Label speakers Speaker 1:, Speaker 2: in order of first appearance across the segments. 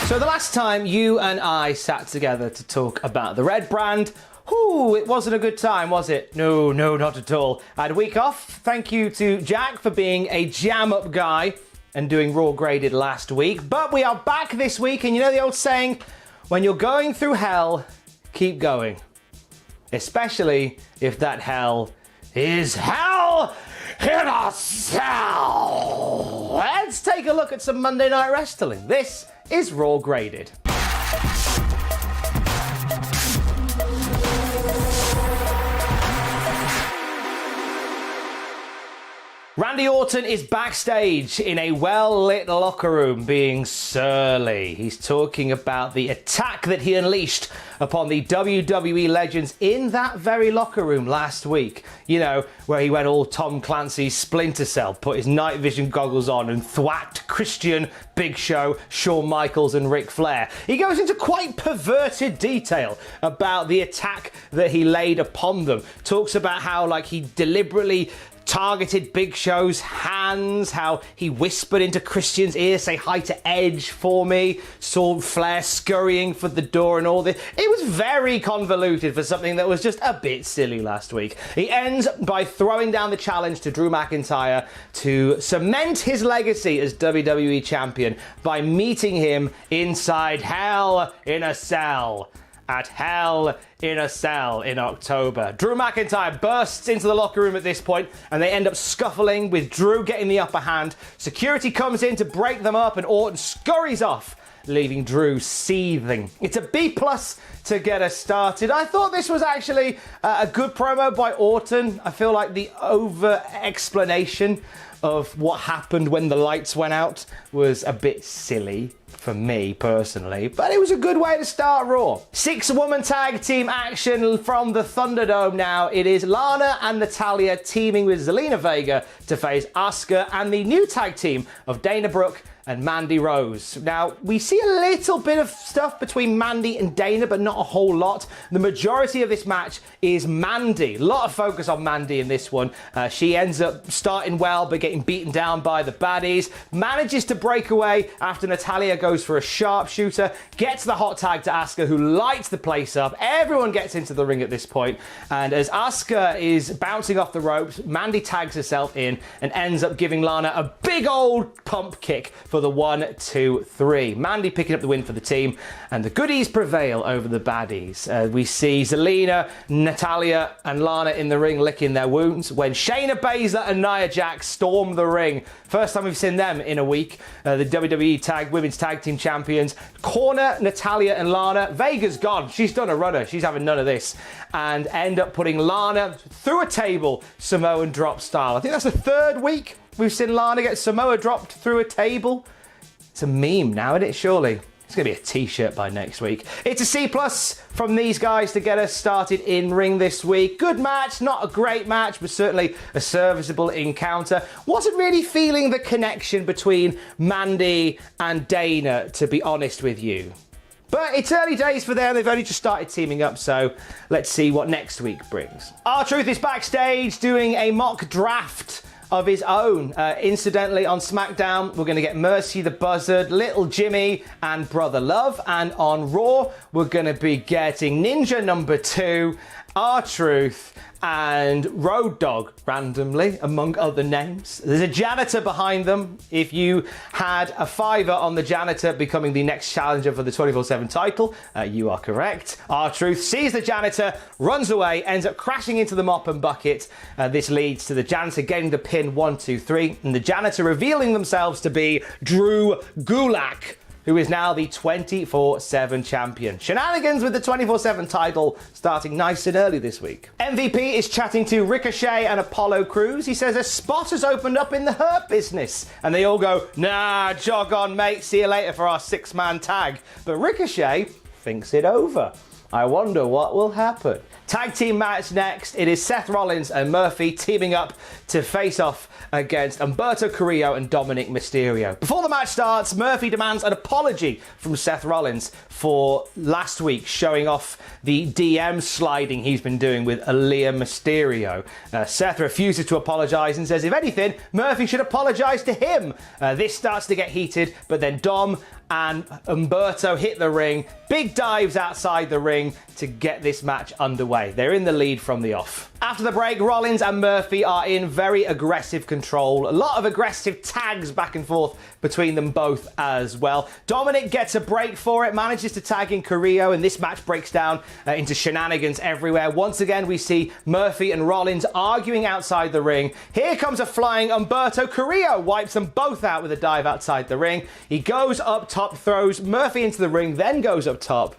Speaker 1: So the last time you and I sat together to talk about the Red brand, it wasn't a good time, was it? No, not at all. I had a week off. Thank you to Jack for being a jam-up guy and doing Raw Graded last week. But we are back this week, and you know the old saying, when you're going through hell, keep going. Especially if that hell is hell in a cell. Let's take a look at some Monday Night Wrestling. This is Raw Graded. Randy Orton is backstage in a well-lit locker room being surly. He's talking about the attack that he unleashed upon the WWE legends in that very locker room last week. You know, where he went all Tom Clancy's Splinter Cell, put his night vision goggles on and thwacked Christian, Big Show, Shawn Michaels and Ric Flair. He goes into quite perverted detail about the attack that he laid upon them. Talks about how, like, he deliberately targeted Big Show's hands, how he whispered into Christian's ear, say hi to Edge for me, saw Flair scurrying for the door and all this. It was very convoluted for something that was just a bit silly last week. He ends by throwing down the challenge to Drew McIntyre to cement his legacy as WWE Champion by meeting him inside Hell in a Cell at Hell in a Cell in October. Drew McIntyre bursts into the locker room at this point, and they end up scuffling with Drew getting the upper hand. Security comes in to break them up, and Orton scurries off, leaving Drew seething. It's a B+ to get us started. I thought this was actually a good promo by Orton. I feel like the over-explanation of what happened when the lights went out was a bit silly for me personally, but it was a good way to start Raw. 6-woman tag team action from the Thunderdome now. It is Lana and Natalya teaming with Zelina Vega to face Asuka and the new tag team of Dana Brooke and Mandy Rose. Now, we see a little bit of stuff between Mandy and Dana, but not a whole lot. The majority of this match is Mandy. A lot of focus on Mandy in this one. She ends up starting well, but getting beaten down by the baddies. Manages to break away after Natalya goes for a sharpshooter. Gets the hot tag to Asuka, who lights the place up. Everyone gets into the ring at this point. And as Asuka is bouncing off the ropes, Mandy tags herself in and ends up giving Lana a big old pump kick for the 1, 2, 3. Mandy picking up the win for the team, and the goodies prevail over the baddies. We see Zelina, Natalya, and Lana in the ring licking their wounds when Shayna Baszler and Nia Jax storm the ring. First time we've seen them in a week. The WWE Women's Tag Team Champions corner Natalya and Lana. Vega's gone. She's done a runner. She's having none of this. And end up putting Lana through a table, Samoan drop style. I think that's the third week we've seen Lana get Samoa dropped through a table. It's a meme now, isn't it, surely? It's going to be a t-shirt by next week. It's a C+ from these guys to get us started in ring this week. Good match, not a great match, but certainly a serviceable encounter. Wasn't really feeling the connection between Mandy and Dana, to be honest with you. But it's early days for them. They've only just started teaming up, so let's see what next week brings. R-Truth is backstage doing a mock draft of his own. Incidentally, on SmackDown, we're going to get Mercy the Buzzard, Little Jimmy, and Brother Love. And on Raw, we're going to be getting Ninja number 2, R-Truth, and Road Dogg, randomly, among other names. There's a janitor behind them. If you had a $5 on the janitor becoming the next challenger for the 24/7 title, you are correct. R-Truth sees the janitor, runs away, ends up crashing into the mop and bucket. This leads to the janitor getting the pin 1, 2, 3, and the janitor revealing themselves to be Drew Gulak, who is now the 24/7 champion. Shenanigans with the 24/7 title starting nice and early this week. MVP is chatting to Ricochet and Apollo Crews. He says a spot has opened up in the Hurt Business. And they all go, nah, jog on, mate. See you later for our 6-man tag. But Ricochet thinks it over. I wonder what will happen. Tag team match next. It is Seth Rollins and Murphy teaming up to face off against Humberto Carrillo and Dominic Mysterio. Before the match starts, Murphy demands an apology from Seth Rollins for last week showing off the DM sliding he's been doing with Aaliyah Mysterio. Seth refuses to apologize and says, if anything, Murphy should apologize to him. This starts to get heated, but then Dom and Humberto hit the ring. Big dives outside the ring to get this match underway. They're in the lead from the off. After the break, Rollins and Murphy are in very aggressive control. A lot of aggressive tags back and forth between them both as well. Dominic gets a break for it, manages to tag in Carrillo, and this match breaks down into shenanigans everywhere. Once again, we see Murphy and Rollins arguing outside the ring. Here comes a flying Humberto. Carrillo wipes them both out with a dive outside the ring. He goes up top, throws Murphy into the ring, then goes up top,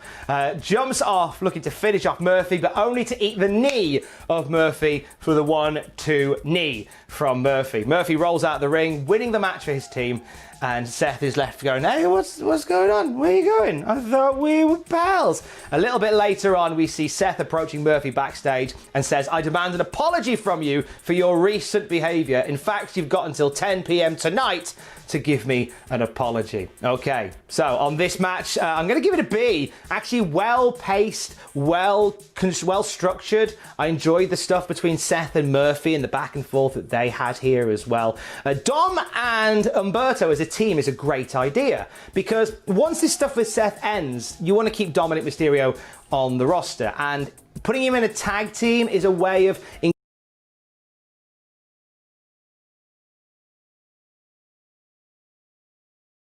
Speaker 1: jumps off, looking to finish off Murphy, but only to eat the knee of Murphy for the 1-2 knee from Murphy. Murphy rolls out the ring, winning the match for his team, and Seth is left going, hey, what's going on? Where are you going? I thought we were pals. A little bit later on, we see Seth approaching Murphy backstage and says, I demand an apology from you for your recent behavior. In fact, you've got until 10 p.m. tonight to give me an apology. Okay, so on this match, I'm going to give it a B. Actually, well-paced, well-structured. I enjoyed the stuff between Seth and Murphy and the back and forth that they had here as well. Dom and Humberto as a team is a great idea, because once this stuff with Seth ends, you want to keep Dominic Mysterio on the roster, and putting him in a tag team is a way of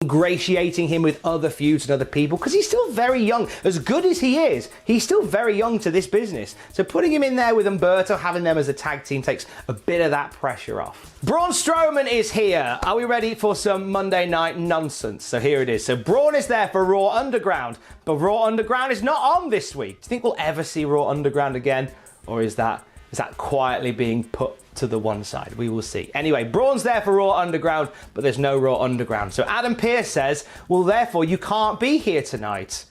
Speaker 1: ingratiating him with other feuds and other people, because he's still very young. As good as he is, he's still very young to this business. So putting him in there with Humberto, having them as a tag team, takes a bit of that pressure off. Braun Strowman is here. Are we ready for some Monday night nonsense? So here it is. So Braun is there for Raw Underground, but Raw Underground is not on this week. Do you think we'll ever see Raw Underground again? Or is that quietly being put to the one side? We will see. Anyway, Braun's there for Raw Underground, but there's no Raw Underground. So Adam Pearce says, well, therefore, you can't be here tonight.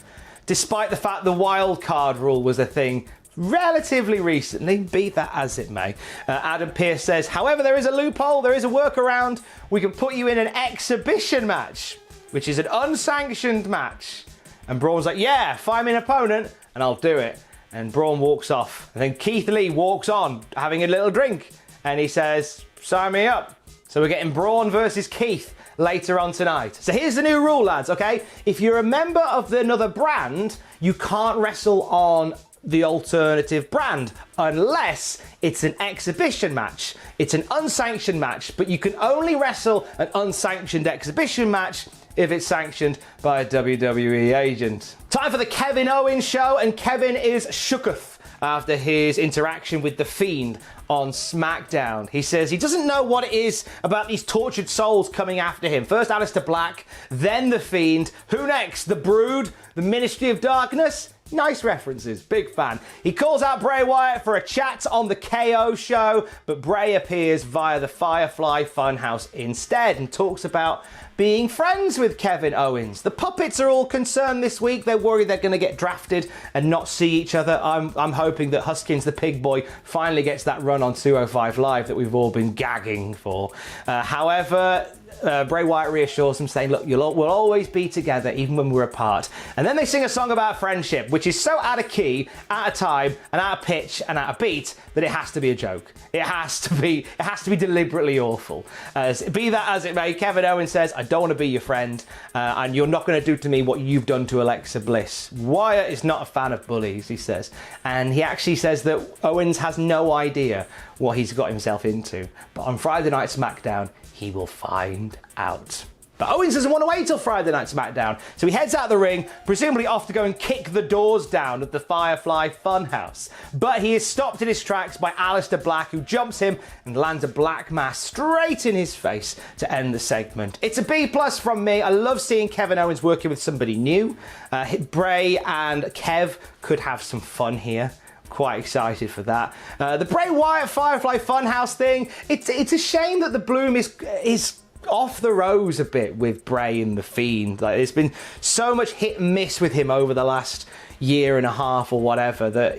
Speaker 1: Despite the fact the wild card rule was a thing relatively recently, be that as it may. Adam Pearce says, however, there is a loophole, there is a workaround. We can put you in an exhibition match, which is an unsanctioned match. And Braun's like, yeah, find me an opponent and I'll do it. And Braun walks off. And then Keith Lee walks on, having a little drink. And he says, sign me up. So we're getting Braun versus Keith later on tonight. So here's the new rule, lads, okay? If you're a member of another brand, you can't wrestle on the alternative brand unless it's an exhibition match. It's an unsanctioned match, but you can only wrestle an unsanctioned exhibition match if it's sanctioned by a WWE agent. Time for the Kevin Owens show, and Kevin is shooketh after his interaction with The Fiend on SmackDown. He says he doesn't know what it is about these tortured souls coming after him. First Aleister Black, then The Fiend. Who next? The Brood? The Ministry of Darkness? Nice references, big fan. He calls out Bray Wyatt for a chat on the KO show, but Bray appears via the Firefly Funhouse instead and talks about being friends with Kevin Owens. The puppets are all concerned this week. They're worried they're going to get drafted and not see each other. I'm hoping that Huskins the Pig Boy finally gets that run on 205 Live that we've all been gagging for. However, Bray Wyatt reassures them, saying, look, we'll always be together even when we're apart. And then they sing a song about friendship, which is so out of key, out of time, and out of pitch, and out of beat that it has to be a joke. It has to be deliberately awful. Be that as it may, Kevin Owens says, I don't want to be your friend, and you're not going to do to me what you've done to Alexa Bliss. Wyatt is not a fan of bullies, he says. And he actually says that Owens has no idea what he's got himself into. But on Friday Night SmackDown, he will find out. But Owens doesn't want to wait till Friday Night SmackDown, so he heads out the ring, presumably off to go and kick the doors down of the Firefly Funhouse. But he is stopped in his tracks by Aleister Black, who jumps him and lands a black mass straight in his face to end the segment. It's a B+ from me. I love seeing Kevin Owens working with somebody new. Bray and Kev could have some fun here. Quite excited for that. The Bray Wyatt Firefly Funhouse thing, it's a shame that the bloom is off the rose a bit with Bray and The Fiend. Like, there's been so much hit and miss with him over the last year and a half or whatever that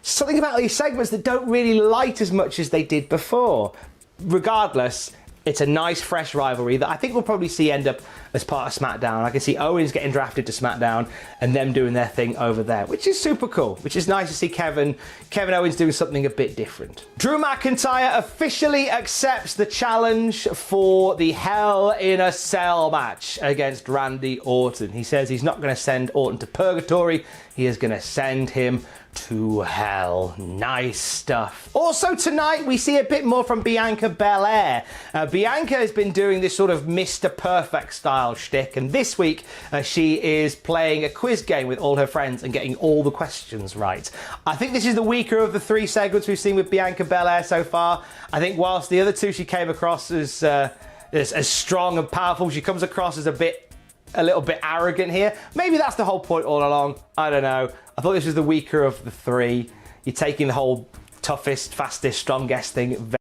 Speaker 1: something about these segments that don't really light as much as they did before. Regardless, it's a nice fresh rivalry that I think we'll probably see end up as part of SmackDown. I can see Owens getting drafted to SmackDown and them doing their thing over there, which is super cool, which is nice to see Kevin Owens doing something a bit different. Drew McIntyre officially accepts the challenge for the Hell in a Cell match against Randy Orton. He says he's not going to send Orton to purgatory, he is going to send him to hell. Nice stuff. Also tonight we see a bit more from Bianca Belair. Bianca has been doing this sort of Mr. Perfect style shtick, and this week she is playing a quiz game with all her friends and getting all the questions right. I think this is the weaker of the three segments we've seen with Bianca Belair so far. I think whilst the other two she came across as strong and powerful, she comes across as a little bit arrogant here. Maybe that's the whole point all along. I don't know. I thought this was the weaker of the three. You're taking the whole toughest, fastest, strongest thing.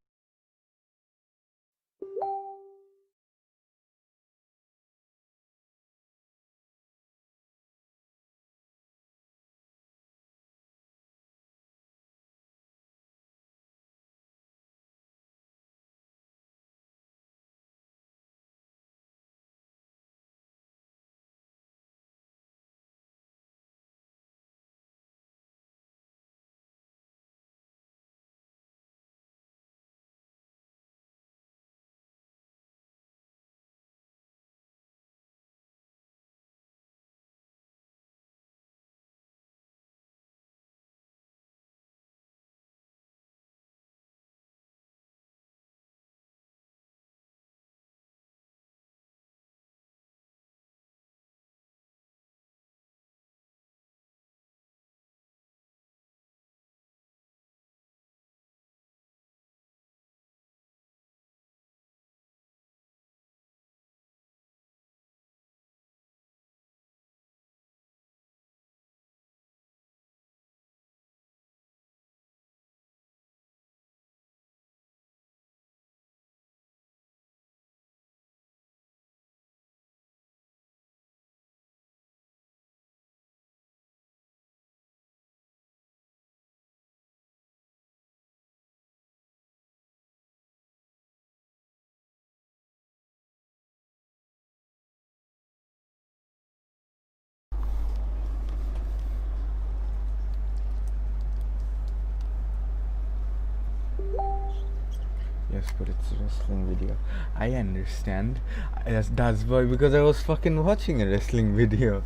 Speaker 2: Yes, but it's a wrestling video. I understand. That's why, because I was fucking watching a wrestling video.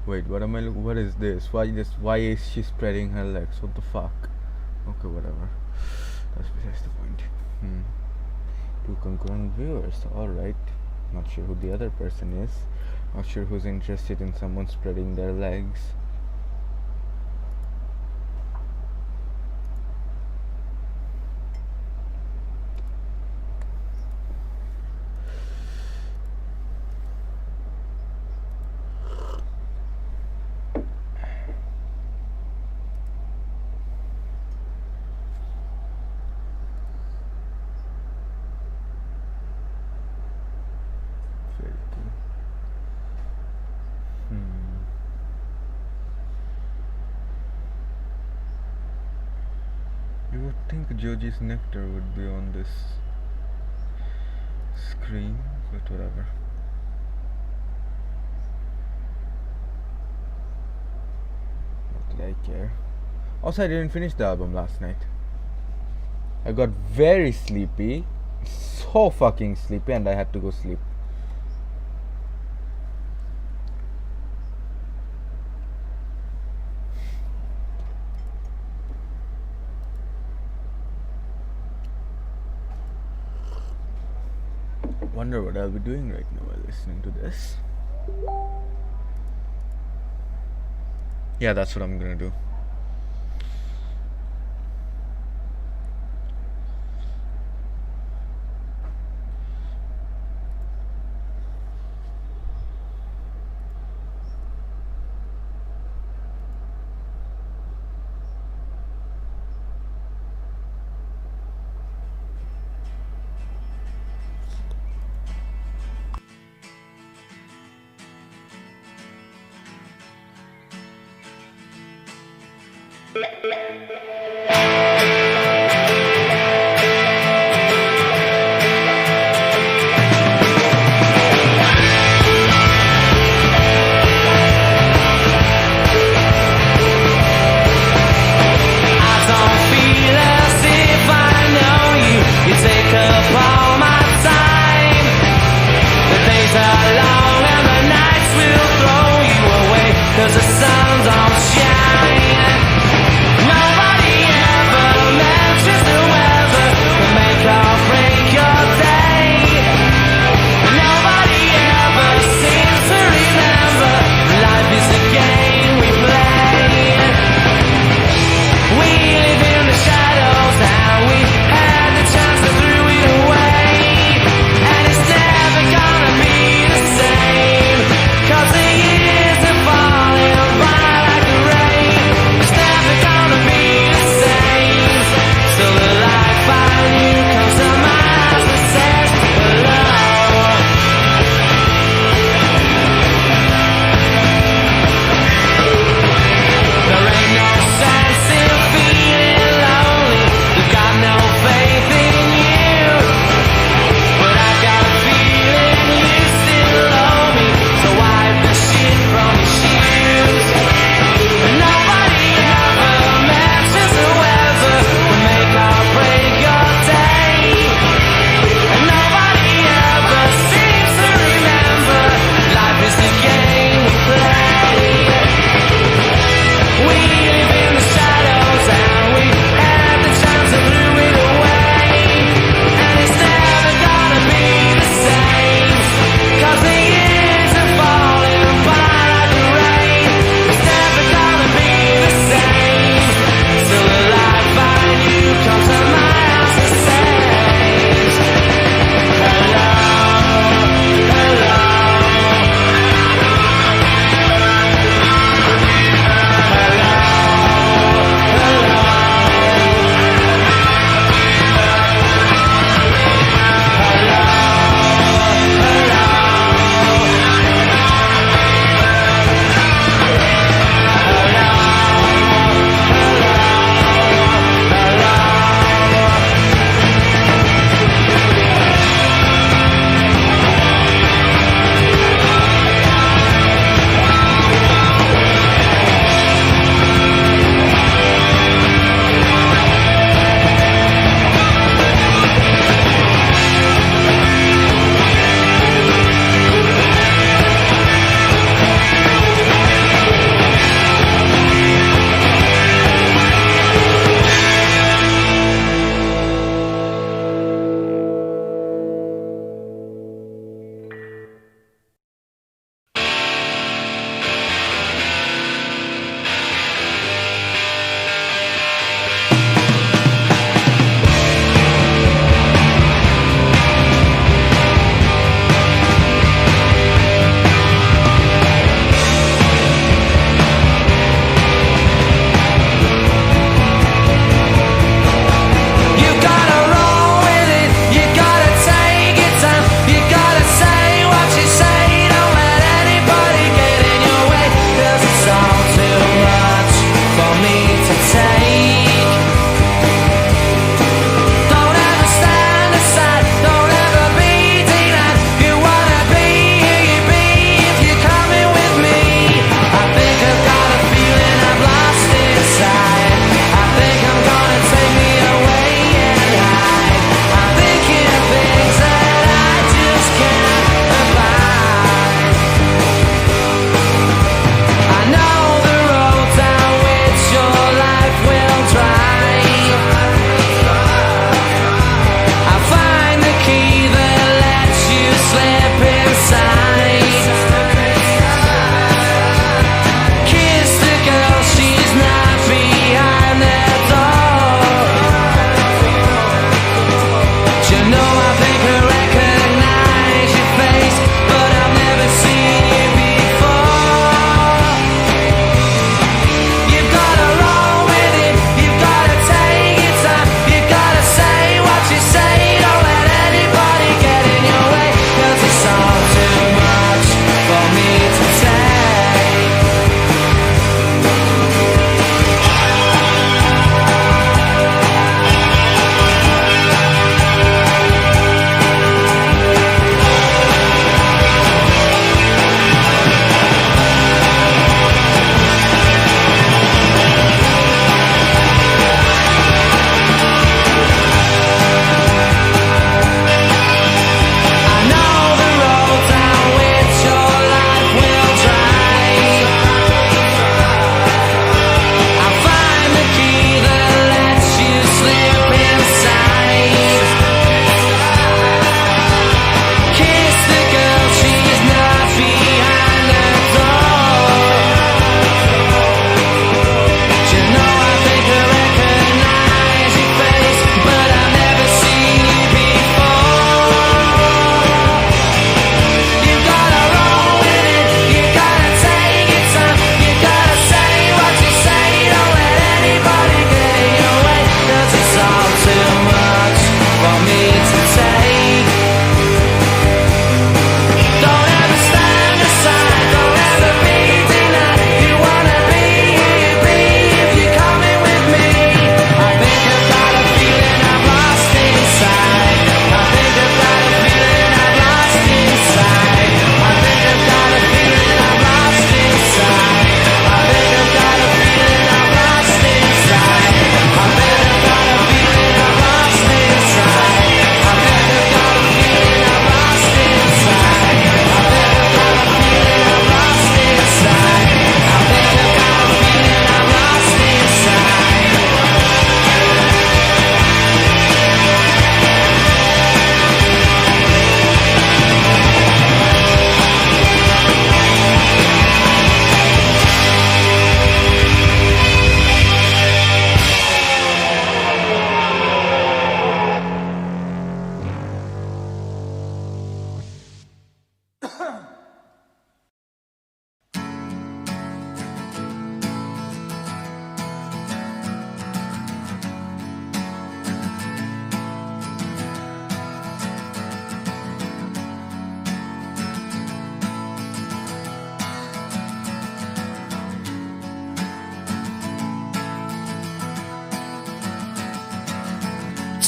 Speaker 2: Wait, what is this? Why is she spreading her legs? What the fuck? Okay, whatever. That's besides the point. Two concurrent viewers, alright. Not sure who the other person is. Not sure who's interested in someone spreading their legs. You would think Joji's nectar would be on this screen, but whatever. What did I care? Also, I didn't finish the album last night. I got very sleepy, so fucking sleepy, and I had to go sleep. Wonder what I'll be doing right now while listening to this. Yeah, that's what I'm gonna do.
Speaker 3: Cause the sun don't shine. Nobody ever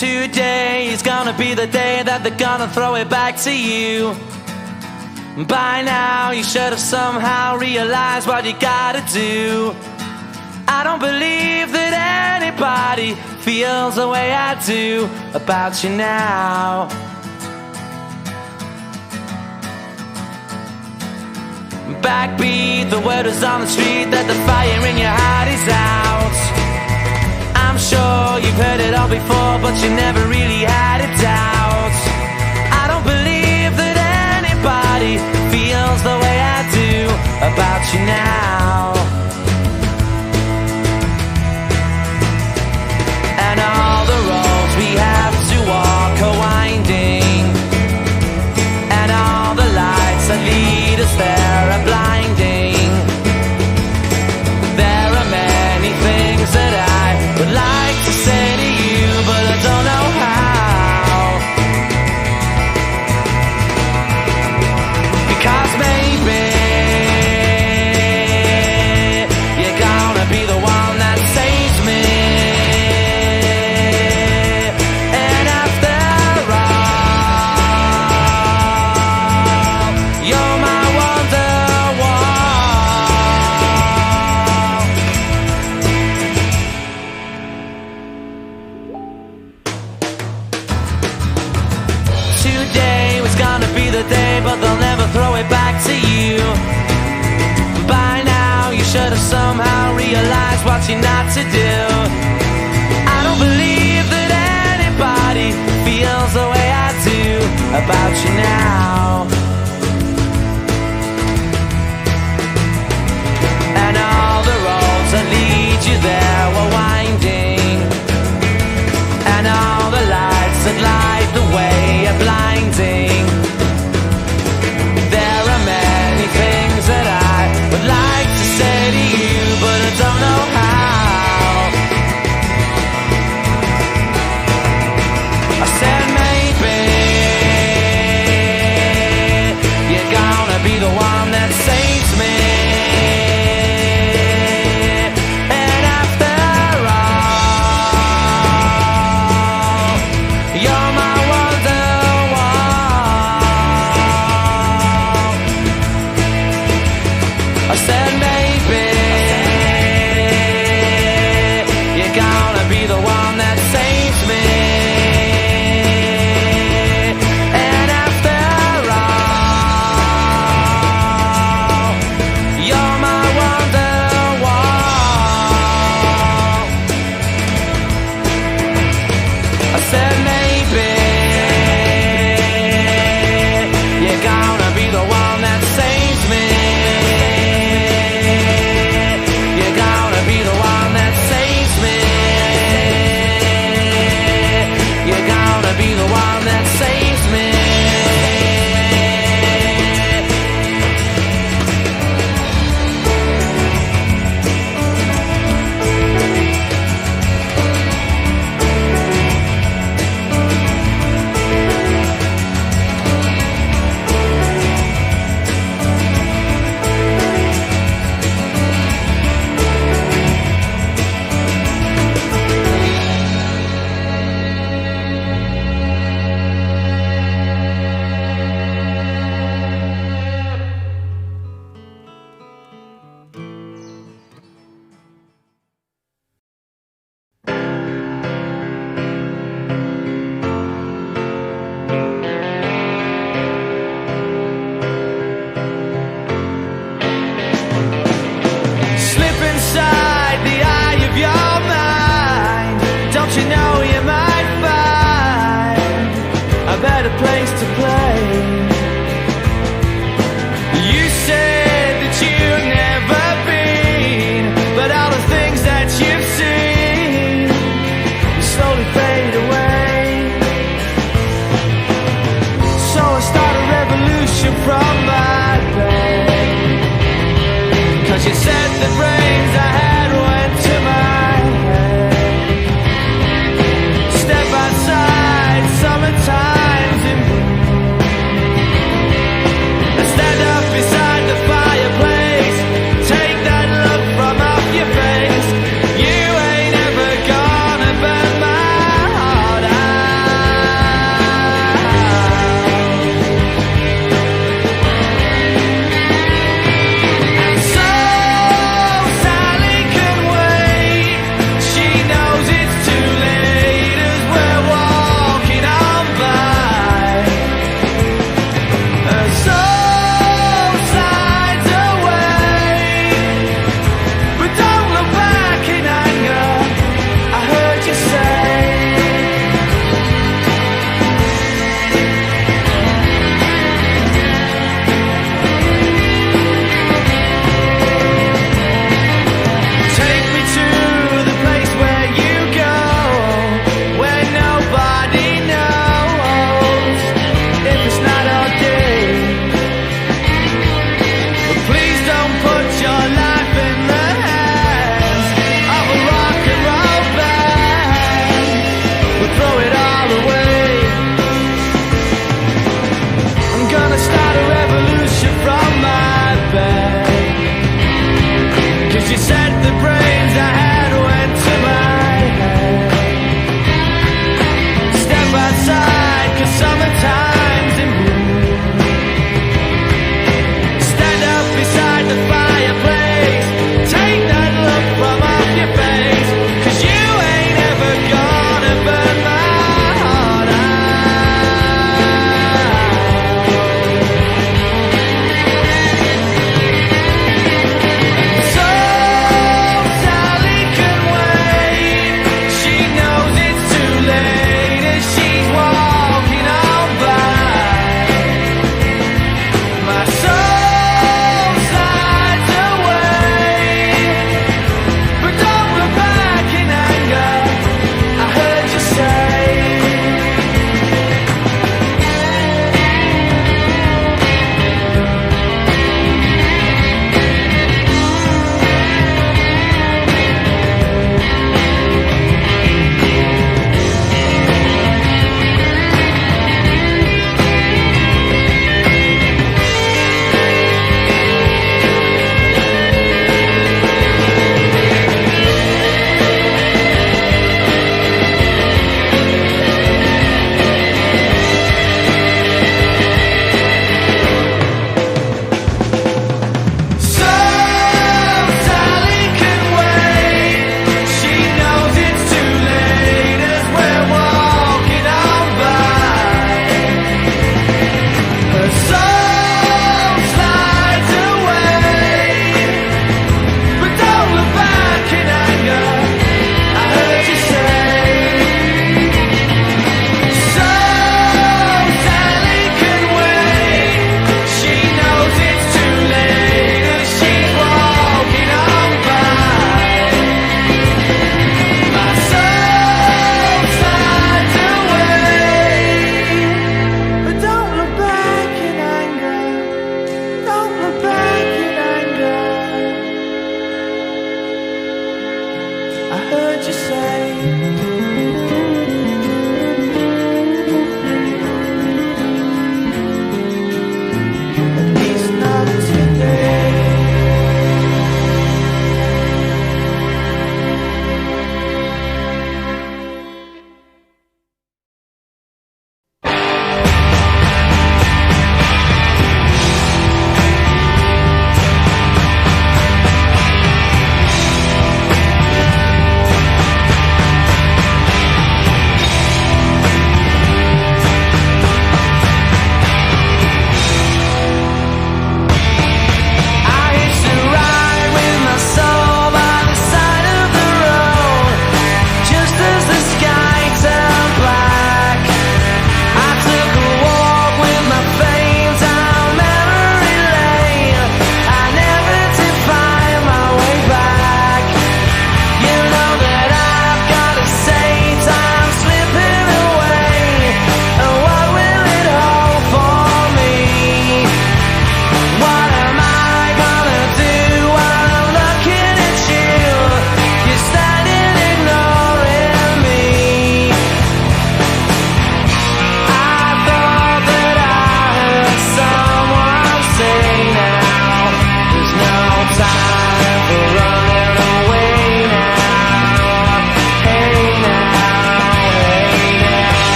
Speaker 3: Today is gonna be the day that they're gonna throw it back to you. By now you should have somehow realized what you gotta do. I don't believe that anybody feels the way I do about you now. Backbeat, the word is on the street that the fire in your heart is out. I'm sure you've heard it all before, but you never really had a doubt. I don't believe that anybody feels the way I do about you now. And all the roads we have to walk are winding, and all the lights that lead us there are blinding. There are many things that I would like to say to you, but I don't know how. Because maybe you're gonna be the one that saves me. And after all, you're my wonderwall. Today was gonna be the day, but they'll never throw it back to you. By now you should have somehow realized what you're not to do. I don't believe that anybody feels the way I do about you now. And all the roads that lead you there were winding, and all the lights that light the way are blinding. There are many things that I would like to say to you, but I don't know how. I said maybe you're gonna be the one that saves me. And after all, you're my wonderwall. I said maybe you're gonna be the one that saves me. And after all, you're my wonderwall. I said maybe you're gonna be the one that saves me.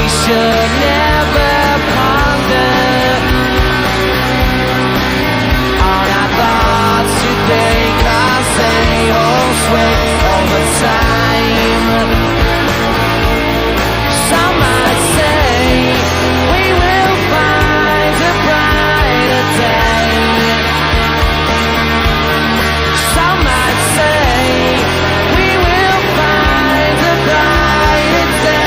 Speaker 3: should never ponder on our thoughts to think, cause they all sway over time. Some might say we will find a brighter day. Some might say we will find a brighter day.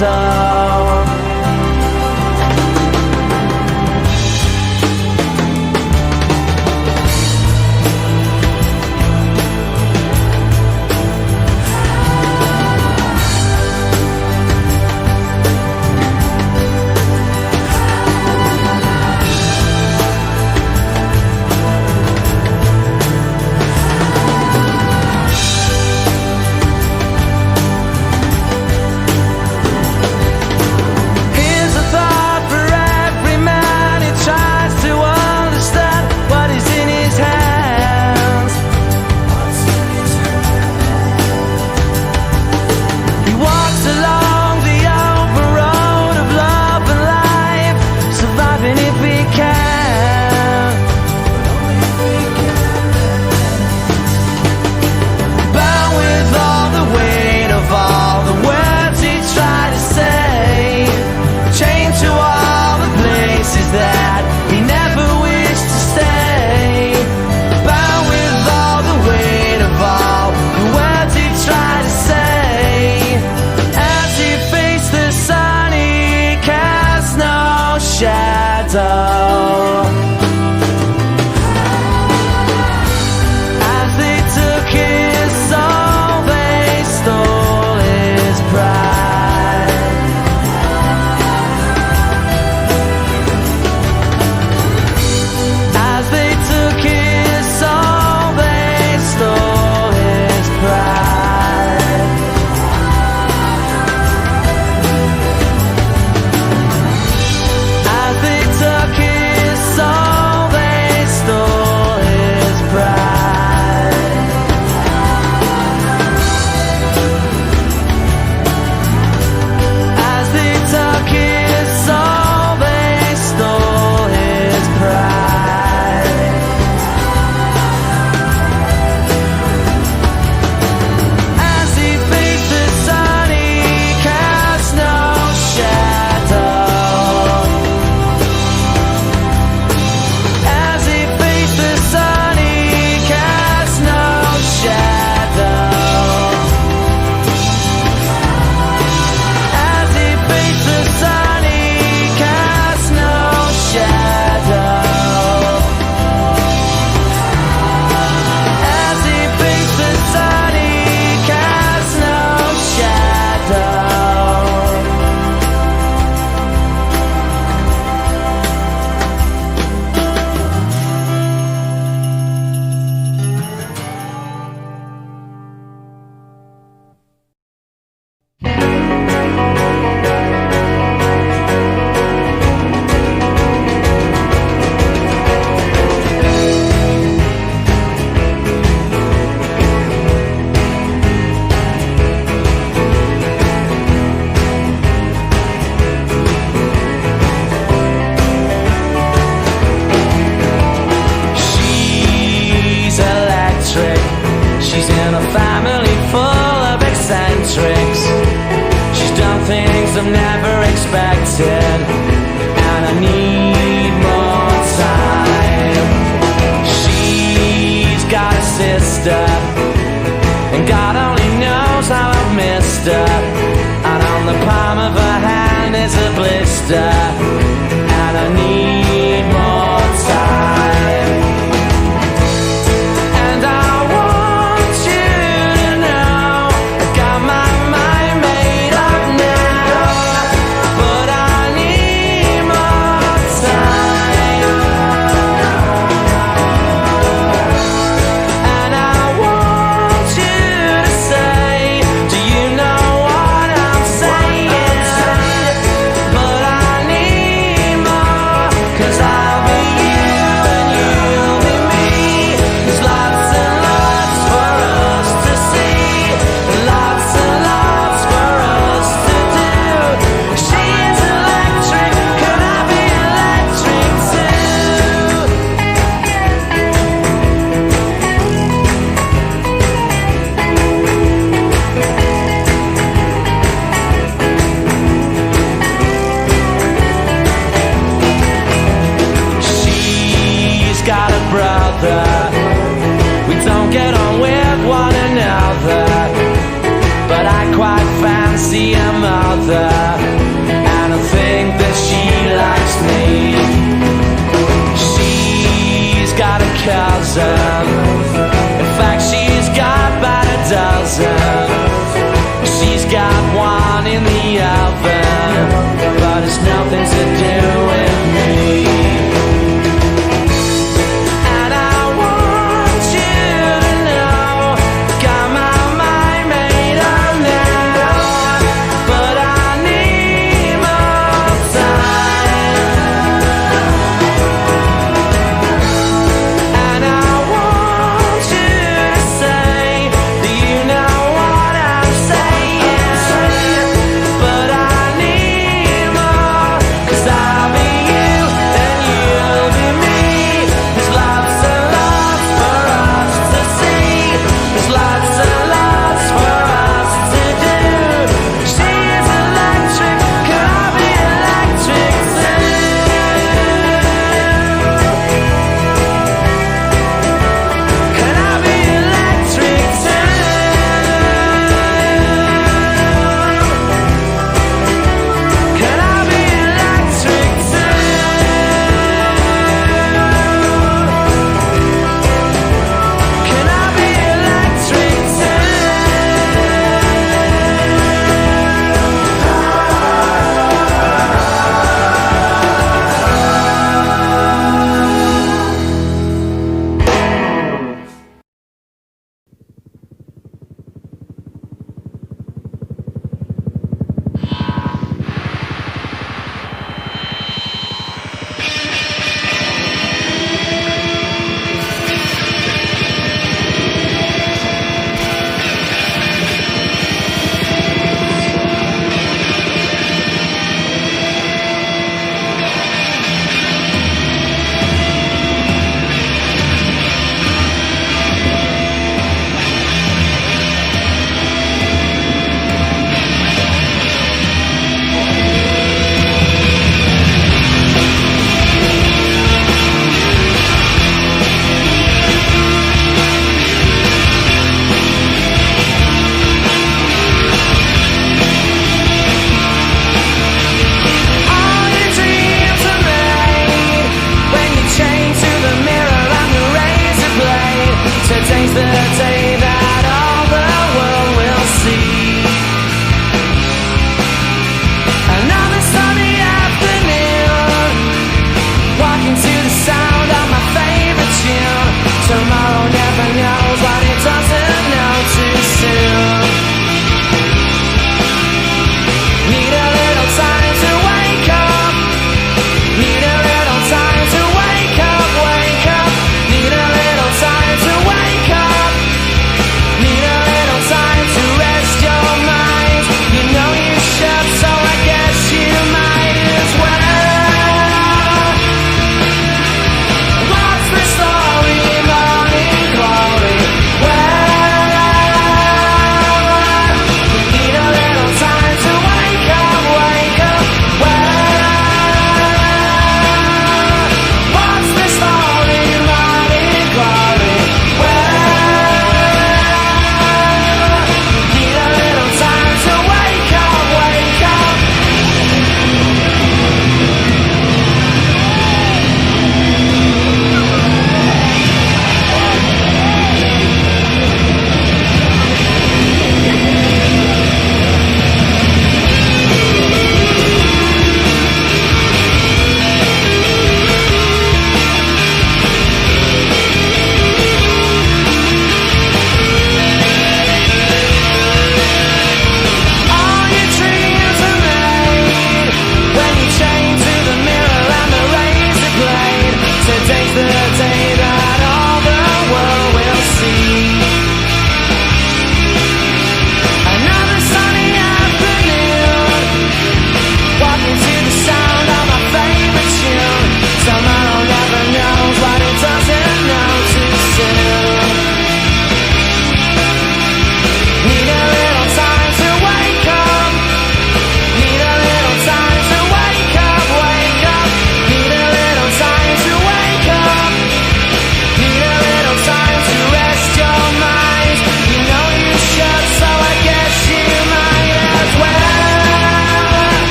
Speaker 3: shadow. As they took his soul, they stole his pride. As they took his soul, they stole his pride. As they took his soul, they stole his pride. As they took his soul, they stole his pride. As he faced the sun, he cast no shadow. As he faced the sun, he cast no shadow. As he faced the sun, he cast no shadow. As he faced the sun, he cast no shadow. She's electric. She's in a family full of eccentrics. She's done things I've never expected, and I need more time. She's got a sister, and God only knows how I've missed her. And on the palm of her hand is a blister, and I need more time. And I want you to know I got my mind made up now, but I need more time. And I want you to say, do you know what I'm saying? But I need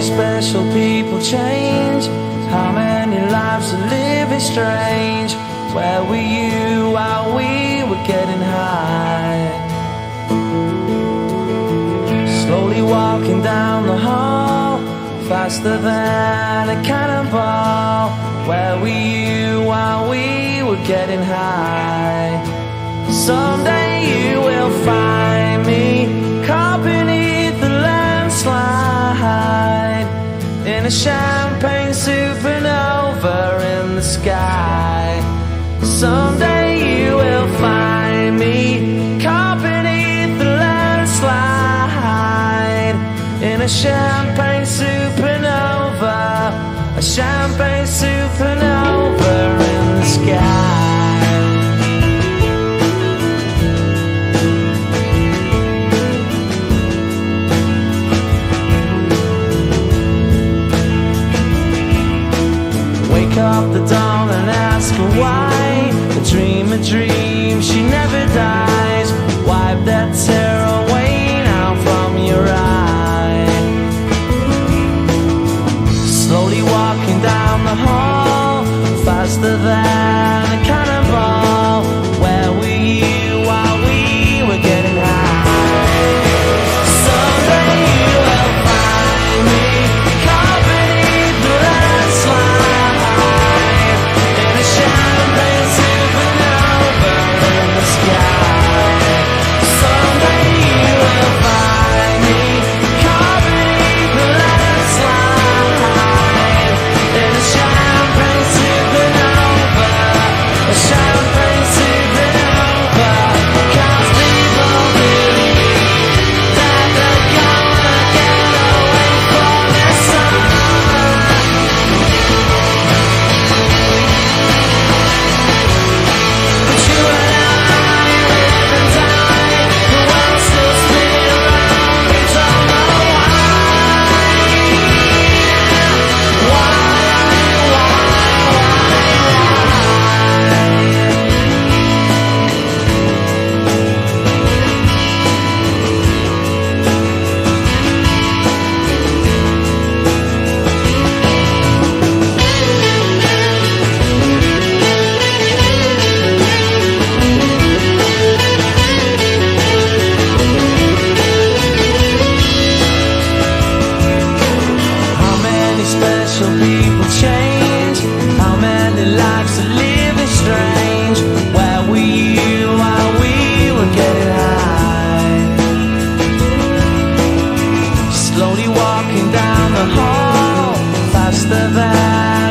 Speaker 3: many special people change? How many lives are living strange? Where were you while we were getting high? Slowly walking down the hall, faster than a cannonball. Where were you while we were getting high? Someday you will find me caught beneath the landslide, in a champagne supernova in the sky. Someday you will find me caught beneath the landslide, in a champagne supernova, a champagne supernova in the sky. Wake up the dawn and ask her why. A dream, she never dies. Wipe that tear away now from your eye. Slowly walking down the hall, faster than a cannonball. Where were you while we were getting high? Someday you will find me caught beneath the landslide, in a champagne supernova in the sky. Someday you will find me caught beneath the landslide, in a champagne supernova, a champagne supernova. 'Cause people believe that they're gonna get away from the sun. But you and I live and die, the world still spinning around, we don't know why. How many special people change? How many lives are living strange? Where were you while we were getting high? Slowly walking down the hall, faster than